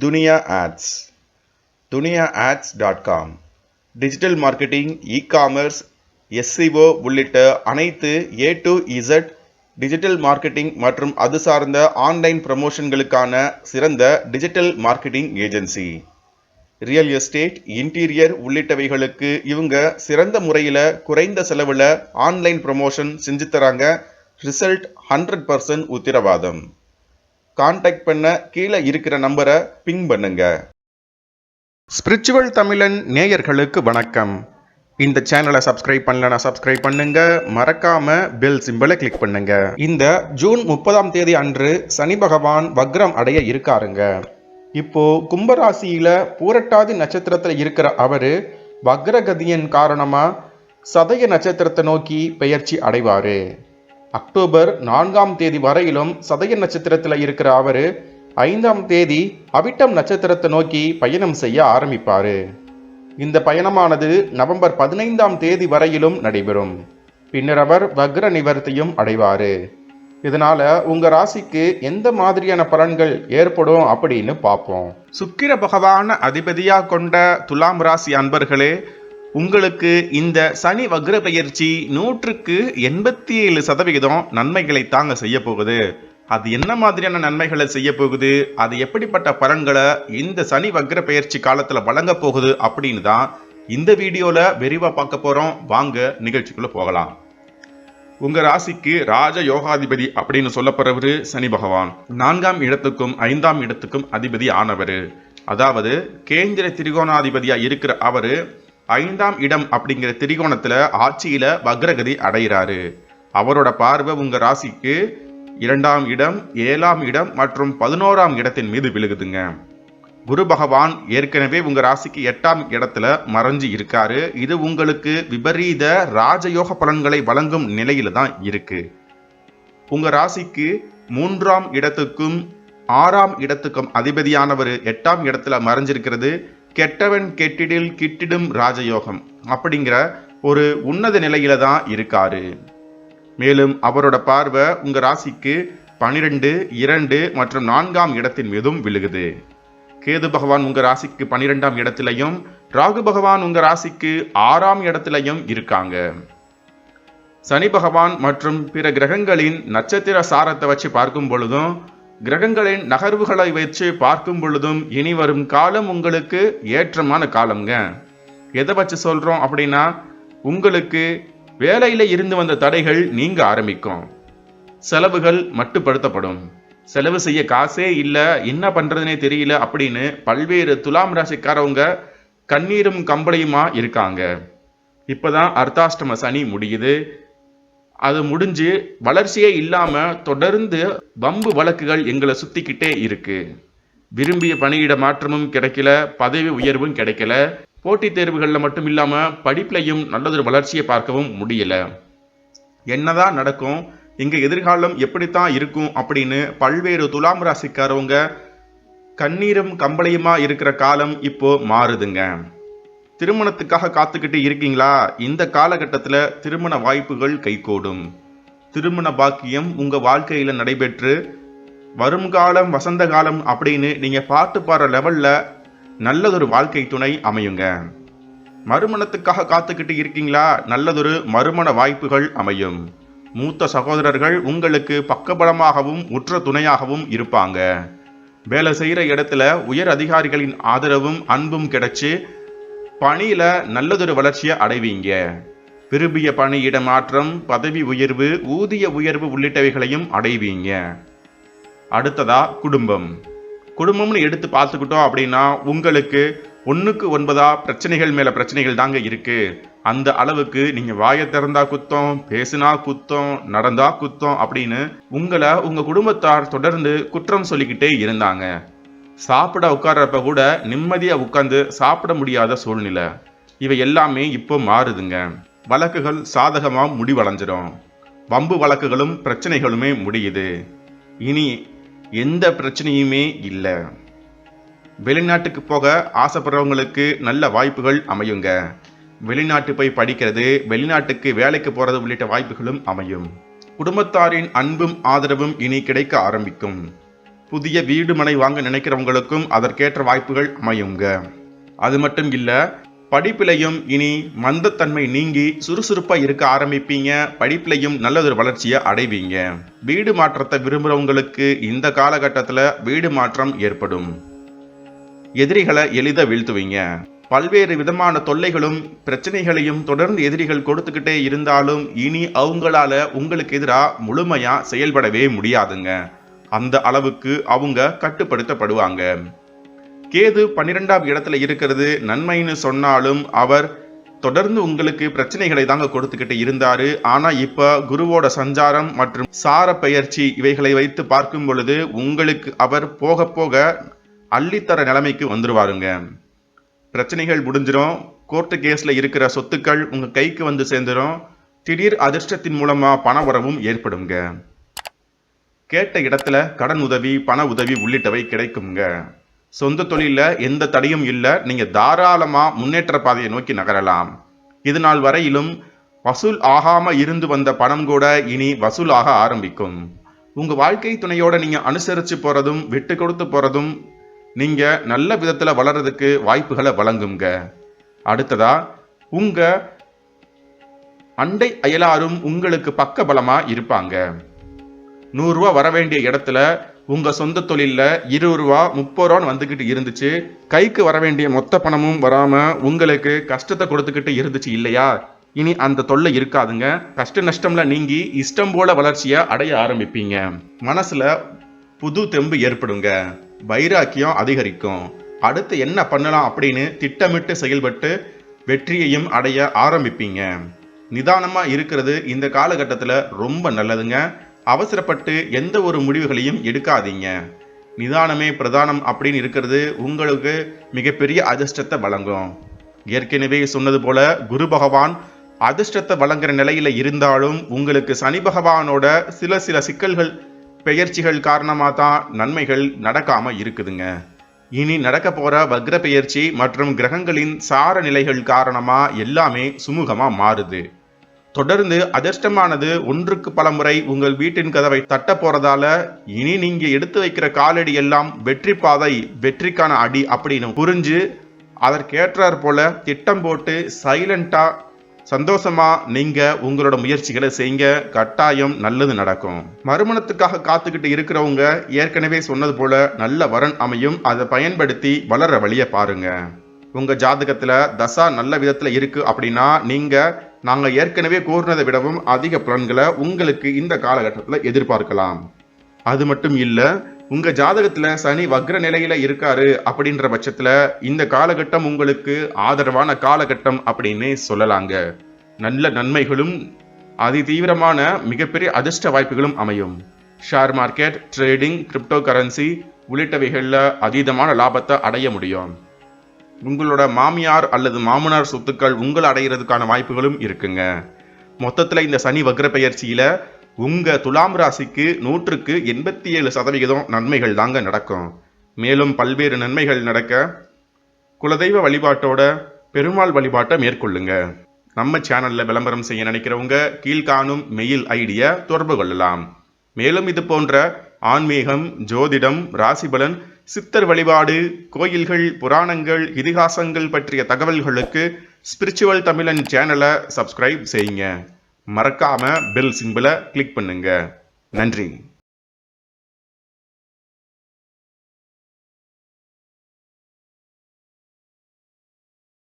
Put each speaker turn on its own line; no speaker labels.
துனியா ads duniaads.com digital marketing, ecommerce, SEO உள்ளிட்ட அனைத்து A to Z digital marketing மற்றும் அது சார்ந்த ஆன்லைன் ப்ரமோஷன்களுக்கான சிறந்த digital marketing agency. Real estate, interior உள்ளிட்டவைகளுக்கு இவங்க சிறந்த முறையில் குறைந்த செலவில் ஆன்லைன் ப்ரமோஷன் செஞ்சு தராங்க. ரிசல்ட் 100% உத்திரவாதம். கான்டாக்ட் பண்ண கீழே இருக்கிற நம்பரை பிங் பண்ணுங்க. ஸ்பிரிச்சுவல் தமிழன் நேயர்களுக்கு வணக்கம். இந்த சேனலை சப்ஸ்கிரைப் பண்ணலனா சப்ஸ்கிரைப் பண்ணுங்க, மறக்காம பெல் சிம்பலை கிளிக் பண்ணுங்க. இந்த ஜூன் 30ஆம் தேதி அன்று சனி பகவான் வக்ரம் அடைய இருக்காருங்க. இப்போ கும்பராசியில பூரட்டாதி நட்சத்திரத்தில் இருக்கிற அவரு வக்ரகதியின் காரணமா சதய நட்சத்திரத்தை நோக்கி பெயர்ச்சி அடைவாரு. அக்டோபர் 4ஆம் தேதி வரையிலும் சதய நட்சத்திரத்தில் இருக்கிற அவரு 5ஆம் தேதி அவிட்டம் நட்சத்திரத்தை நோக்கி பயணம் செய்ய ஆரம்பிப்பாரு. இந்த பயணமானது நவம்பர் 15ஆம் தேதி வரையிலும் நடைபெறும். பின்னர் அவர் வக்ர நிவர்த்தியும் அடைவாரு. இதனால உங்க ராசிக்கு எந்த மாதிரியான பலன்கள் ஏற்படும் அப்படின்னு பார்ப்போம். சுக்கிர பகவான அதிபதியா கொண்ட துலாம் ராசி அன்பர்களே, உங்களுக்கு இந்த சனி வக்ர பெயர்ச்சி 100க்கு 87% நன்மைகளை தாங்க செய்ய போகுது. அது என்ன மாதிரியான நன்மைகளை செய்ய போகுது, அது எப்படிப்பட்ட பலன்களை இந்த சனி வக்ர பெயர்ச்சி காலத்துல வழங்க போகுது அப்படின்னு தான் இந்த வீடியோல விரிவா பார்க்க போறோம். வாங்க நிகழ்ச்சிக்குள்ள போகலாம். உங்க ராசிக்கு ராஜ யோகாதிபதி அப்படின்னு சொல்லப்படுறவரு சனி பகவான் 4ஆம் இடத்துக்கும் 5ஆம் இடத்துக்கும் அதிபதி ஆனவர். அதாவது கேந்திர திரிகோணாதிபதியா இருக்கிற அவரு 5ஆம் இடம் அப்படிங்கிற திரிகோணத்துல ஆட்சியில வக்ரகதி அடைகிறாரு. அவரோட பார்வை உங்க ராசிக்கு 2ஆம் இடம், 7ஆம் இடம் மற்றும் 11ஆம் இடத்தின் மீது விழுகுதுங்க. குரு பகவான் ஏற்கனவே உங்க ராசிக்கு 8ஆம் இடத்துல மறைஞ்சு இருக்காரு. இது உங்களுக்கு விபரீத ராஜயோக பலன்களை வழங்கும் நிலையில தான் இருக்கு. உங்க ராசிக்கு 3ஆம் இடத்துக்கும் 6ஆம் இடத்துக்கும் அதிபதியானவர் 8ஆம் இடத்துல மறைஞ்சிருக்கிறது கெட்டவன் கெட்டிடில் கிட்டிடும் ராஜயோகம் அப்படிங்கிற ஒரு உன்னத நிலையில தான் இருக்காரு. மேலும் அவரோட பார்வை உங்க ராசிக்கு 12, 2 மற்றும் 4ஆம் இடத்தின் மீதும் விழுகுது. கேது பகவான் உங்க ராசிக்கு 12ஆம் இடத்திலையும், ராகு பகவான் உங்க ராசிக்கு 6ஆம் இடத்திலையும் இருக்காங்க. சனி பகவான் மற்றும் பிற கிரகங்களின் நட்சத்திர சாரத்தை வச்சு பார்க்கும் பொழுதும், கிரகங்களின் நகர்வுகளை வச்சு பார்க்கும் பொழுதும் இனி வரும் காலம் உங்களுக்கு ஏற்றமான காலம்ங்க. எதை வச்சு சொல்றோம் அப்படின்னா, உங்களுக்கு வேலையில இருந்து வந்த தடைகள் நீங்க ஆரம்பிக்கும். செலவுகள் மட்டுப்படுத்தப்படும். செலவு செய்ய காசே இல்லை, என்ன பண்றதுனே தெரியல அப்படின்னு பல்வேறு துலாம் ராசிக்காரவங்க கண்ணீரும் கம்பளையுமா இருக்காங்க. இப்பதான் அர்த்தாஷ்டம சனி முடியுது. அது முடிஞ்சு வளர்ச்சியே இல்லாம தொடர்ந்து வம்பு வழக்குகள் எங்களை சுத்திக்கிட்டே இருக்கு. விரும்பிய பணியிட மாற்றமும் கிடைக்கல, பதவி உயர்வும் கிடைக்கல. போட்டித் தேர்வுகளில் மட்டும் இல்லாம படிப்புலையும் நல்லதொரு வளர்ச்சியை பார்க்கவும் முடியல. என்னதான் நடக்கும், இங்க எதிர்காலம் எப்படித்தான் இருக்கும் அப்படின்னு பல்வேறு துலாம் ராசிக்காரவங்க கண்ணீரும் கம்பளையுமா இருக்கிற காலம் இப்போ மாறுதுங்க. திருமணத்துக்காக காத்துக்கிட்டு இருக்கீங்களா? இந்த காலகட்டத்தில் திருமண வாய்ப்புகள் கைகூடும். திருமண பாக்கியம் உங்க வாழ்க்கையில நடைபெற்று வருங்காலம் வசந்த காலம் அப்படின்னு நீங்க பாட்டு பாடுற லெவல்ல நல்லதொரு வாழ்க்கை துணை அமையுங்க. மறுமணத்துக்காக காத்துக்கிட்டு இருக்கீங்களா? நல்லதொரு மறுமண வாய்ப்புகள் அமையும். மூத்த சகோதரர்கள் உங்களுக்கு பக்கபலமாகவும் உற்ற துணையாகவும் இருப்பாங்க. வேலை செய்யற இடத்துல உயர் அதிகாரிகளின் ஆதரவும் அன்பும் கிடைச்சு பணியில நல்லதொரு வளர்ச்சியை அடைவீங்க. விரும்பிய பணியிட மாற்றம், பதவி உயர்வு, ஊதிய உயர்வு உள்ளிட்டவைகளையும் அடைவீங்க. அடுத்ததா குடும்பம்னு எடுத்து பார்த்துக்கிட்டோம் அப்படின்னா உங்களுக்கு 1க்கு 9 பிரச்சனைகள் மேல பிரச்சனைகள் தாங்க இருக்கு. அந்த அளவுக்கு நீங்க வாயை திறந்தா குத்தம், பேசினா குத்தம், நடந்தா குத்தம் அப்படின்னு உங்களை உங்க குடும்பத்தார் தொடர்ந்து குற்றம் சொல்லிக்கிட்டே இருந்தாங்க. சாப்பிட உட்கார்றப்ப கூட நிம்மதியா உட்கார்ந்து சாப்பிட முடியாத சூழ்நிலை. இவை எல்லாமே இப்போ மாறுதுங்க. வழக்குகள் சாதகமா முடிவடைஞ்சிடும். வம்பு வழக்குகளும் பிரச்சனைகளுமே முடியுது. இனி எந்த பிரச்சனையுமே இல்லை. வெளிநாட்டுக்கு போக ஆசைப்படுறவங்களுக்கு நல்ல வாய்ப்புகள் அமையுங்க. வெளிநாட்டு போய் படிக்கிறது, வெளிநாட்டுக்கு வேலைக்கு போறது உள்ளிட்ட வாய்ப்புகளும் அமையும். குடும்பத்தாரின் அன்பும் ஆதரவும் இனி கிடைக்க ஆரம்பிக்கும். புதிய வீடு மனை வாங்க நினைக்கிறவங்களுக்கும் அதற்கேற்ற வாய்ப்புகள் அமையுங்க. அது மட்டும் இல்ல, படிப்பிலையும் இனி மந்தத்தன்மை நீங்கி சுறுசுறுப்பா இருக்க ஆரம்பிப்பீங்க. படிப்பிலையும் நல்லதொரு வளர்ச்சியை அடைவீங்க. வீடு மாற்றத்தை விரும்புறவங்களுக்கு இந்த காலகட்டத்தில் வீடு மாற்றம் ஏற்படும். எதிரிகளை எளித வீழ்த்துவீங்க. பல்வேறு விதமான தொல்லைகளும் பிரச்சனைகளையும் தொடர்ந்து எதிரிகள் கொடுத்துக்கிட்டே இருந்தாலும் இனி அவங்களால உங்களுக்கு எதிராக முழுமையா செயல்படவே முடியாதுங்க. அந்த அளவுக்கு அவங்க கட்டுப்படுத்தப்படுவாங்க. கேது 12ஆம் இடத்துல இருக்கிறது நன்மைன்னு சொன்னாலும் அவர் தொடர்ந்து உங்களுக்கு பிரச்சனைகளை தாங்க கொடுத்துக்கிட்டு இருந்தாரு. ஆனா இப்ப குருவோட சஞ்சாரம் மற்றும் சார பெயர்ச்சி இவைகளை வைத்து பார்க்கும் பொழுது உங்களுக்கு அவர் போக போக அள்ளித்தர நிலைமைக்கு வந்துருவாருங்க. பிரச்சனைகள் முடிஞ்சிடும். கோர்ட்டு கேஸ்ல இருக்கிற சொத்துக்கள் உங்க கைக்கு வந்து சேர்ந்துடும். திடீர் அதிர்ஷ்டத்தின் மூலமா பண வரவும் ஏற்படுங்க. கேட்ட இடத்துல கடன் உதவி, பண உதவி உள்ளிட்டவை கிடைக்குங்க. சொந்த தொழில எந்த தடையும் இல்லை. நீங்க தாராளமா முன்னேற்ற பாதையை நோக்கி நகரலாம். இது நாள் வரையிலும் வசூல் ஆகாம இருந்து வந்த பணம் கூட இனி வசூலாக ஆரம்பிக்கும். உங்க வாழ்க்கை துணையோட நீங்க அனுசரிச்சு போறதும் விட்டு கொடுத்து போறதும் நீங்க நல்ல விதத்துல வளர்றதுக்கு வாய்ப்புகளை வழங்குங்க. அடுத்ததா, உங்க அண்டை அயலாரும் உங்களுக்கு பக்க பலமா இருப்பாங்க. 100 ரூபா வர வேண்டிய இடத்துல உங்க சொந்த தொழில 20 ரூபா 30 ரூபான்னு வந்துகிட்டு இருந்துச்சு. கைக்கு வர வேண்டிய மொத்த பணமும் வராம உங்களுக்கு கஷ்டத்தை கொடுத்துக்கிட்டு இருந்துச்சு இல்லையா? இனி அந்த தொல்லை இருக்காதுங்க. கஷ்ட நஷ்டம்ல நீங்கி இஷ்டம் போல வளர்ச்சியை அடைய ஆரம்பிப்பீங்க. மனசுல புது தெம்பு ஏற்படுங்க. வைராக்கியம் அதிகரிக்கும். அடுத்து என்ன பண்ணலாம் அப்படின்னு திட்டமிட்டு செயல்பட்டு வெற்றியையும் அடைய ஆரம்பிப்பீங்க. நிதானமா இருக்கிறது இந்த காலகட்டத்தில் ரொம்ப நல்லதுங்க. அவசரப்பட்டு எந்த ஒரு முடிவுகளையும் எடுக்காதீங்க. நிதானமே பிரதானம் அப்படின்னு இருக்கிறது உங்களுக்கு மிகப்பெரிய அதிர்ஷ்டத்தை வழங்கும். ஏற்கனவே சொன்னது போல குரு பகவான் அதிர்ஷ்டத்தை வழங்குற நிலையில இருந்தாலும் உங்களுக்கு சனி பகவானோட சில சிக்கல்கள் பெயர்ச்சிகள் காரணமாக தான் நன்மைகள் நடக்காம இருக்குதுங்க. இனி நடக்க போற வக்ர பெயர்ச்சி மற்றும் கிரகங்களின் சார நிலைகள் காரணமா எல்லாமே சுமூகமா மாறுது. தொடர்ந்து அதிர்ஷ்டமானது ஒன்றுக்கு பல முறை உங்கள் வீட்டின் கதவை தட்ட போறதால இனி நீங்க எடுத்து வைக்கிற காலடி எல்லாம் வெற்றி பாதை, வெற்றிக்கான அடி அப்படின்னு புரிஞ்சு அதற்கேற்றார் போல திட்டம் போட்டு சைலண்டா சந்தோஷமா நீங்க உங்களோட முயற்சிகளை செய்யுங்க. கட்டாயம் நல்லது நடக்கும். மறுமணத்துக்காக காத்துக்கிட்டு இருக்கிறவங்க ஏற்கனவே சொன்னது போல நல்ல வரன் அமையும். அதை பயன்படுத்தி வளர்ற வழியை பாருங்க. உங்க ஜாதகத்துல தசா நல்ல விதத்துல இருக்கு அப்படின்னா நாங்க ஏற்கனவே கூறினதை விடவும் அதிக பலன்களை உங்களுக்கு இந்த காலகட்டத்தில் எதிர்பார்க்கலாம். அது மட்டும் இல்ல, உங்க ஜாதகத்துல சனி வக்ர நிலையில இருக்காரு அப்படின்ற பட்சத்துல இந்த காலகட்டம் உங்களுக்கு ஆதரவான காலகட்டம் அப்படின்னு சொல்லலாங்க. நல்ல நன்மைகளும் அதி தீவிரமான மிகப்பெரிய அதிர்ஷ்ட வாய்ப்புகளும் அமையும். Share market, trading, cryptocurrency உள்ளிட்டவைகள்ல அதீதமான லாபத்தை அடைய முடியும். உங்களோட மாமியார் அல்லது மாமனார் சொத்துக்கள் உங்களை அடைகிறதுக்கான வாய்ப்புகளும் இருக்குங்க. மொத்தத்துல இந்த சனி வக்ர பெயர்ச்சியில உங்க துலாம் ராசிக்கு 100க்கு 87% நன்மைகள் தாங்க நடக்கும். மேலும் பல்வேறு நன்மைகள் நடக்க குலதெய்வ வழிபாட்டோட பெருமாள் வழிபாட்டை மேற்கொள்ளுங்க. நம்ம சேனல்ல விளம்பரம் செய்ய நினைக்கிறவங்க கீழ்காணும் மெயில் ஐடியை தொடர்பு கொள்ளலாம். மேலும் இது போன்ற ஆன்மீகம், ஜோதிடம், ராசிபலன், சித்தர் வழிபாடு, கோயில்கள், புராணங்கள், இதிகாசங்கள் பற்றிய தகவல்களுக்கு ஸ்பிரிச்சுவல் தமிழன் சேனலை சப்ஸ்கிரைப் செய்யுங்க. மறக்காம பெல் சிம்பிளை கிளிக் பண்ணுங்க. நன்றி.